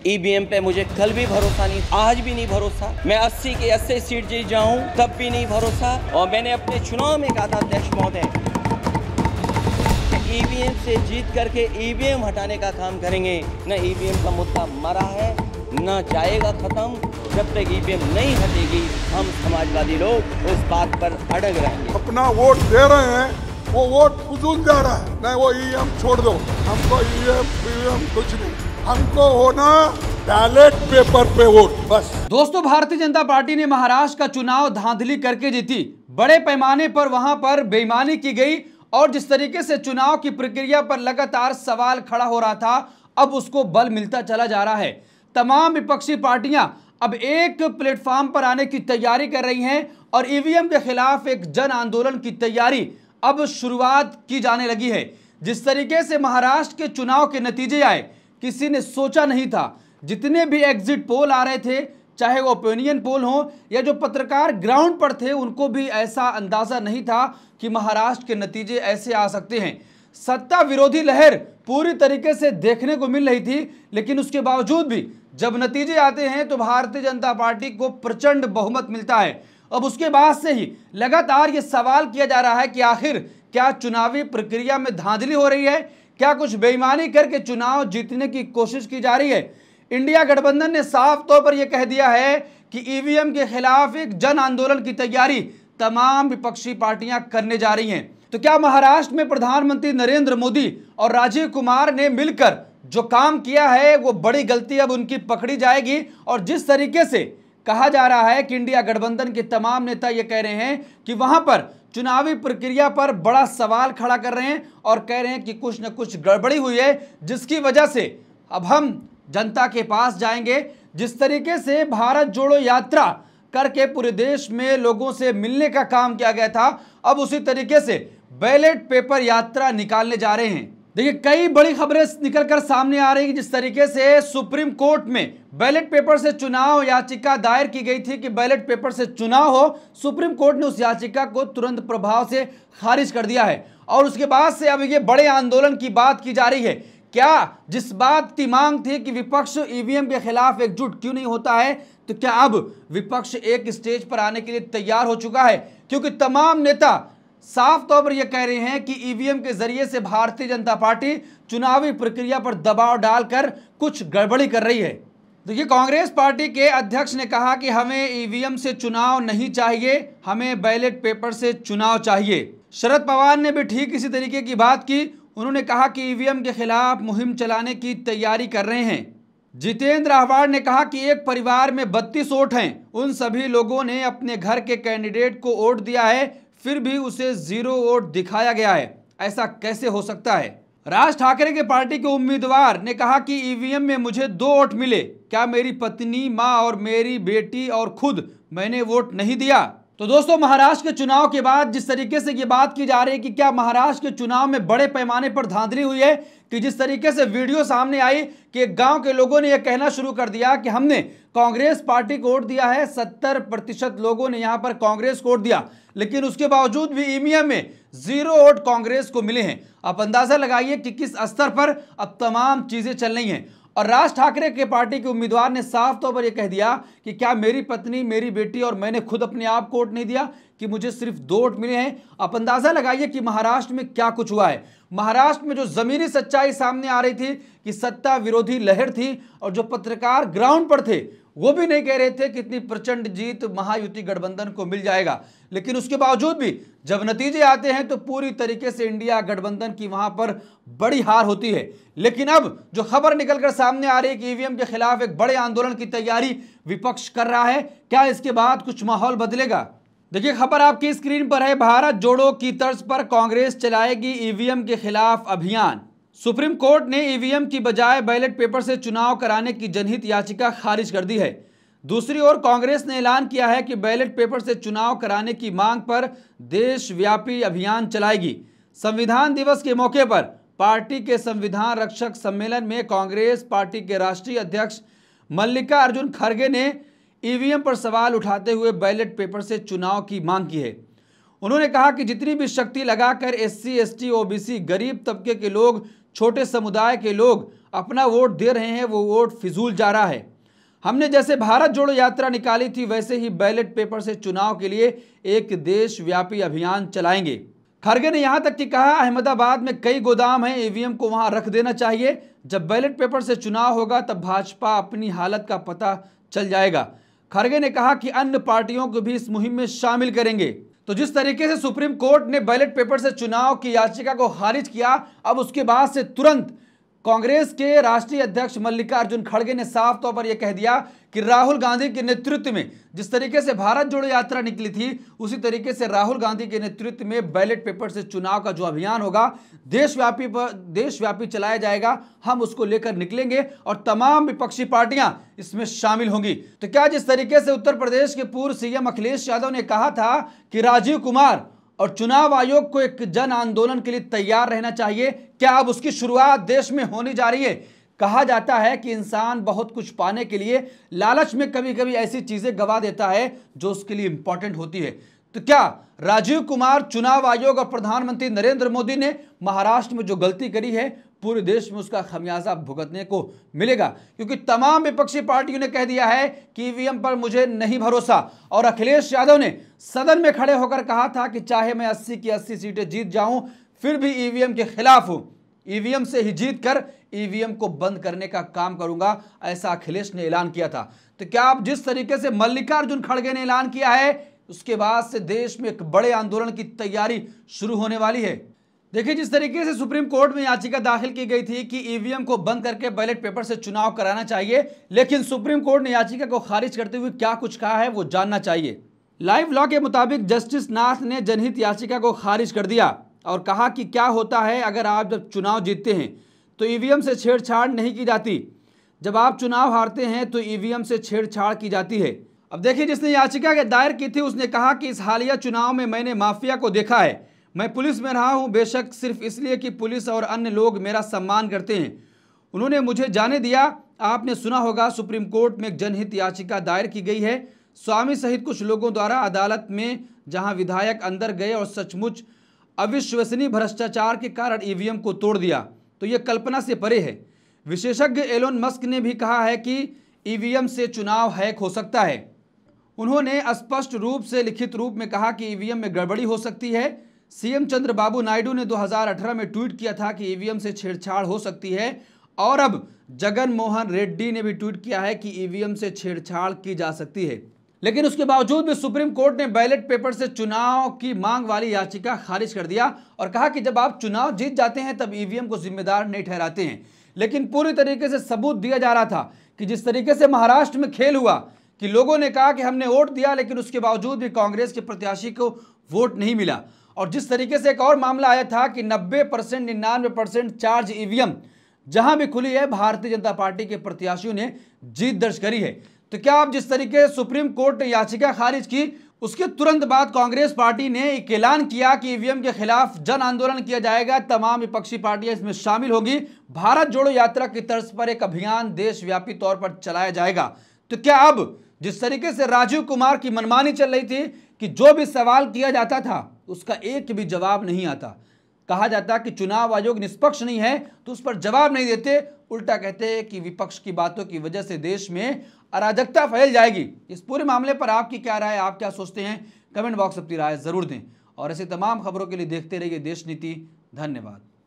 EVM पे मुझे कल भी भरोसा नहीं, आज भी नहीं भरोसा। मैं 80 के 80 सीट जीत जाऊं तब भी नहीं भरोसा। और मैंने अपने चुनाव में कहा था अध्यक्ष महोदय, ईवीएम से जीत करके ईवीएम हटाने का काम करेंगे। न ईवीएम का मुद्दा मरा है, न जाएगा खत्म। जब तक ईवीएम नहीं हटेगी हम समाजवादी लोग उस बात पर अड़ग रहेंगे। अपना वोट दे रहे हैं, वो वोट फजूल जा रहा है। नहीं, वो ईवीएम छोड़ दो, हमको ईवीएम कुछ नहीं, हमको होना बैलेट पेपर पे वोट बस। दोस्तों, भारतीय जनता पार्टी ने महाराष्ट्र का चुनाव धांधली करके जीती। बड़े पैमाने पर वहां पर बेईमानी की गई और जिस तरीके से चुनाव की प्रक्रिया पर लगातार सवाल खड़ा हो रहा था, अब उसको बल मिलता चला जा रहा है। तमाम विपक्षी पार्टियां अब एक प्लेटफॉर्म पर आने की तैयारी कर रही हैं और ईवीएम के खिलाफ एक जन आंदोलन की तैयारी अब शुरुआत की जाने लगी है। जिस तरीके से महाराष्ट्र के चुनाव के नतीजे आए, किसी ने सोचा नहीं था। जितने भी एग्जिट पोल आ रहे थे, चाहे वो ओपिनियन पोल हो या जो पत्रकार ग्राउंड पर थे, उनको भी ऐसा अंदाजा नहीं था कि महाराष्ट्र के नतीजे ऐसे आ सकते हैं। सत्ता विरोधी लहर पूरी तरीके से देखने को मिल रही थी, लेकिन उसके बावजूद भी जब नतीजे आते हैं तो भारतीय जनता पार्टी को प्रचंड बहुमत मिलता है। अब उसके बाद से ही लगातार ये सवाल किया जा रहा है कि आखिर क्या चुनावी प्रक्रिया में धांधली हो रही है, क्या कुछ बेईमानी करके चुनाव जीतने की कोशिश की जा रही है। इंडिया गठबंधन ने साफ तौर पर यह कह दिया है कि ईवीएम के खिलाफ एक जन आंदोलन की तैयारी तमाम विपक्षी पार्टियां करने जा रही हैं। तो क्या महाराष्ट्र में प्रधानमंत्री नरेंद्र मोदी और राजीव कुमार ने मिलकर जो काम किया है वो बड़ी गलती अब उनकी पकड़ी जाएगी? और जिस तरीके से कहा जा रहा है कि इंडिया गठबंधन के तमाम नेता ये कह रहे हैं कि वहां पर चुनावी प्रक्रिया पर बड़ा सवाल खड़ा कर रहे हैं और कह रहे हैं कि कुछ न कुछ गड़बड़ी हुई है, जिसकी वजह से अब हम जनता के पास जाएंगे। जिस तरीके से भारत जोड़ो यात्रा करके पूरे देश में लोगों से मिलने का काम किया गया था, अब उसी तरीके से बैलेट पेपर यात्रा निकालने जा रहे हैं। देखिए, कई बड़ी खबरें निकलकर सामने आ रही है। जिस तरीके से सुप्रीम कोर्ट में बैलेट पेपर से चुनाव याचिका दायर की गई थी कि बैलेट पेपर से चुनाव हो, सुप्रीम कोर्ट ने उस याचिका को तुरंत प्रभाव से खारिज कर दिया है। और उसके बाद से अब ये बड़े आंदोलन की बात की जा रही है। क्या जिस बात की मांग थी कि विपक्ष ईवीएम के खिलाफ एकजुट क्यों नहीं होता है, तो क्या अब विपक्ष एक स्टेज पर आने के लिए तैयार हो चुका है? क्योंकि तमाम नेता साफ तौर पर यह कह रहे हैं कि ईवीएम के जरिए से भारतीय जनता पार्टी चुनावी प्रक्रिया पर दबाव डालकर कुछ गड़बड़ी कर रही है। देखिए, कांग्रेस पार्टी के अध्यक्ष ने कहा कि हमें ईवीएम से चुनाव नहीं चाहिए, हमें बैलेट पेपर से चुनाव चाहिए। शरद पवार ने भी ठीक इसी तरीके की बात की। उन्होंने कहा कि ईवीएम के खिलाफ मुहिम चलाने की तैयारी कर रहे हैं। जितेंद्र आह्वान ने कहा कि एक परिवार में 32 वोट हैं, उन सभी लोगों ने अपने घर के कैंडिडेट को वोट दिया है, फिर भी उसे 0 वोट दिखाया गया है। ऐसा कैसे हो सकता है? राज ठाकरे के पार्टी के उम्मीदवार ने कहा कि ईवीएम में मुझे 2 वोट मिले, क्या मेरी पत्नी, मां और मेरी बेटी और खुद मैंने वोट नहीं दिया? तो दोस्तों, महाराष्ट्र के चुनाव के बाद जिस तरीके से ये बात की जा रही है कि क्या महाराष्ट्र के चुनाव में बड़े पैमाने पर धांधली हुई है, कि जिस तरीके से वीडियो सामने आई कि एक गांव के लोगों ने यह कहना शुरू कर दिया कि हमने कांग्रेस पार्टी को वोट दिया है, 70% लोगों ने यहां पर कांग्रेस को वोट दिया, लेकिन उसके बावजूद भी ईवीएम में 0 वोट कांग्रेस को मिले हैं। आप अंदाजा लगाइए कि किस स्तर पर अब तमाम चीजें चल रही हैं। और राज ठाकरे के पार्टी के उम्मीदवार ने साफ तौर पर यह कह दिया कि क्या मेरी पत्नी, मेरी बेटी और मैंने खुद अपने आप को वोट नहीं दिया, कि मुझे सिर्फ 2 वोट मिले हैं। आप अंदाजा लगाइए कि महाराष्ट्र में क्या कुछ हुआ है। महाराष्ट्र में जो जमीनी सच्चाई सामने आ रही थी कि सत्ता विरोधी लहर थी और जो पत्रकार ग्राउंड पर थे वो भी नहीं कह रहे थे कि इतनी प्रचंड जीत महायुति गठबंधन को मिल जाएगा, लेकिन उसके बावजूद भी जब नतीजे आते हैं तो पूरी तरीके से इंडिया गठबंधन की वहां पर बड़ी हार होती है। लेकिन अब जो खबर निकलकर सामने आ रही है कि ईवीएम के खिलाफ एक बड़े आंदोलन की तैयारी विपक्ष कर रहा है, क्या इसके बाद कुछ माहौल बदलेगा? देखिए, खबर आपकी स्क्रीन पर है। भारत जोड़ो की तर्ज पर कांग्रेस चलाएगी ईवीएम के खिलाफ अभियान। सुप्रीम कोर्ट ने ईवीएम की बजाय बैलेट पेपर से चुनाव कराने की जनहित याचिका खारिज कर दी है। दूसरी ओर कांग्रेस ने ऐलान किया है कि बैलेट पेपर से चुनाव कराने की मांग पर देशव्यापी अभियान चलाएगी। संविधान दिवस के मौके पर पार्टी के संविधान रक्षक सम्मेलन में कांग्रेस पार्टी के राष्ट्रीय अध्यक्ष मल्लिकार्जुन खड़गे ने ईवीएम पर सवाल उठाते हुए बैलेट पेपर से चुनाव की मांग की है। उन्होंने कहा कि जितनी भी शक्ति लगाकर एससी, एसटी, ओबीसी, गरीब तबके के लोग, छोटे समुदाय के लोग अपना वोट दे रहे हैं वो वोट फिजूल जा रहा है। हमने जैसे भारत जोड़ो यात्रा निकाली थी वैसे ही बैलेट पेपर से चुनाव के लिए एक देशव्यापी अभियान चलाएंगे। खड़गे ने यहां तक कि कहा, अहमदाबाद में कई गोदाम हैं, ईवीएम को वहां रख देना चाहिए। जब बैलेट पेपर से चुनाव होगा तब भाजपा अपनी हालत का पता चल जाएगा। खड़गे ने कहा कि अन्य पार्टियों को भी इस मुहिम में शामिल करेंगे। तो जिस तरीके से सुप्रीम कोर्ट ने बैलेट पेपर से चुनाव की याचिका को खारिज किया, अब उसके बाद से तुरंत कांग्रेस के राष्ट्रीय अध्यक्ष मल्लिकार्जुन खड़गे ने साफ तौर पर यह कह दिया कि राहुल गांधी के नेतृत्व में जिस तरीके से भारत जोड़ो यात्रा निकली थी उसी तरीके से राहुल गांधी के नेतृत्व में बैलेट पेपर से चुनाव का जो अभियान होगा देशव्यापी चलाया जाएगा। हम उसको लेकर निकलेंगे और तमाम विपक्षी पार्टियां इसमें शामिल होंगी। तो क्या जिस तरीके से उत्तर प्रदेश के पूर्व सीएम अखिलेश यादव ने कहा था कि राजीव कुमार और चुनाव आयोग को एक जन आंदोलन के लिए तैयार रहना चाहिए, क्या अब उसकी शुरुआत देश में होने जा रही है? कहा जाता है कि इंसान बहुत कुछ पाने के लिए लालच में कभी कभी ऐसी चीजें गवा देता है जो उसके लिए इंपॉर्टेंट होती है। तो क्या राजीव कुमार, चुनाव आयोग और प्रधानमंत्री नरेंद्र मोदी ने महाराष्ट्र में जो गलती करी है पूरे देश में उसका खमियाजा भुगतने को मिलेगा? क्योंकि तमाम विपक्षी पार्टियों ने कह दिया है कि ईवीएम पर मुझे नहीं भरोसा। और अखिलेश यादव ने सदन में खड़े होकर कहा था कि चाहे मैं 80 की 80 सीटें जीत जाऊं फिर भी ईवीएम के खिलाफ हूं, ईवीएम से ही जीत कर ईवीएम को बंद करने का काम करूंगा, ऐसा अखिलेश ने ऐलान किया था। तो क्या आप जिस तरीके से मल्लिकार्जुन खड़गे ने ऐलान किया है उसके बाद से देश में एक बड़े आंदोलन की तैयारी शुरू होने वाली है। देखिए, जिस तरीके से सुप्रीम कोर्ट में याचिका दाखिल की गई थी कि ईवीएम को बंद करके बैलेट पेपर से चुनाव कराना चाहिए, लेकिन सुप्रीम कोर्ट ने याचिका को खारिज करते हुए क्या कुछ कहा है वो जानना चाहिए। लाइव लॉ के मुताबिक जस्टिस नाथ ने जनहित याचिका को खारिज कर दिया और कहा कि क्या होता है अगर आप जब चुनाव जीतते हैं तो ईवीएम से छेड़छाड़ नहीं की जाती, जब आप चुनाव हारते हैं तो ईवीएम से छेड़छाड़ की जाती है। अब देखिए, जिसने याचिका के दायर की थी उसने कहा कि इस हालिया चुनाव में मैंने माफिया को देखा है। मैं पुलिस में रहा हूं, बेशक सिर्फ इसलिए कि पुलिस और अन्य लोग मेरा सम्मान करते हैं, उन्होंने मुझे जाने दिया। आपने सुना होगा सुप्रीम कोर्ट में एक जनहित याचिका दायर की गई है स्वामी सहित कुछ लोगों द्वारा अदालत में, जहां विधायक अंदर गए और सचमुच अविश्वसनीय भ्रष्टाचार के कारण ईवीएम को तोड़ दिया। तो यह कल्पना से परे है। विशेषज्ञ एलोन मस्क ने भी कहा है कि ईवीएम से चुनाव हैक हो सकता है। उन्होंने स्पष्ट रूप से लिखित रूप में कहा कि ईवीएम में गड़बड़ी हो सकती है। सीएम चंद्रबाबू नायडू ने 2018 में ट्वीट किया था कि ईवीएम से छेड़छाड़ हो सकती है और अब जगन मोहन रेड्डी ने भी ट्वीट किया है कि ईवीएम से छेड़छाड़ की जा सकती है। लेकिन उसके बावजूद भी सुप्रीम कोर्ट ने बैलेट पेपर से चुनाव की मांग वाली याचिका खारिज कर दिया और कहा कि जब आप चुनाव जीत जाते हैं तब ईवीएम को जिम्मेदार नहीं ठहराते हैं। लेकिन पूरी तरीके से सबूत दिया जा रहा था कि जिस तरीके से महाराष्ट्र में खेल हुआ कि लोगों ने कहा कि हमने वोट दिया लेकिन उसके बावजूद भी कांग्रेस के प्रत्याशी को वोट नहीं मिला। और जिस तरीके से एक और मामला आया था कि 90% 99% चार्ज ईवीएम जहां भी खुली है भारतीय जनता पार्टी के प्रत्याशियों ने जीत दर्ज करी है। तो क्या आप जिस तरीके से सुप्रीम कोर्ट ने याचिका खारिज की उसके तुरंत बाद कांग्रेस पार्टी ने एक ऐलान किया कि ईवीएम के खिलाफ जन आंदोलन किया जाएगा, तमाम विपक्षी पार्टियां इसमें शामिल होगी, भारत जोड़ो यात्रा की तर्ज पर एक अभियान देशव्यापी तौर पर चलाया जाएगा। तो क्या अब जिस तरीके से राजीव कुमार की मनमानी चल रही थी कि जो भी सवाल किया जाता था उसका एक भी जवाब नहीं आता, कहा जाता कि चुनाव आयोग निष्पक्ष नहीं है तो उस पर जवाब नहीं देते, उल्टा कहते हैं कि विपक्ष की बातों की वजह से देश में अराजकता फैल जाएगी। इस पूरे मामले पर आपकी क्या राय है, आप क्या सोचते हैं? कमेंट बॉक्स अपनी राय जरूर दें और ऐसे तमाम खबरों के लिए देखते रहिए देश नीति। धन्यवाद।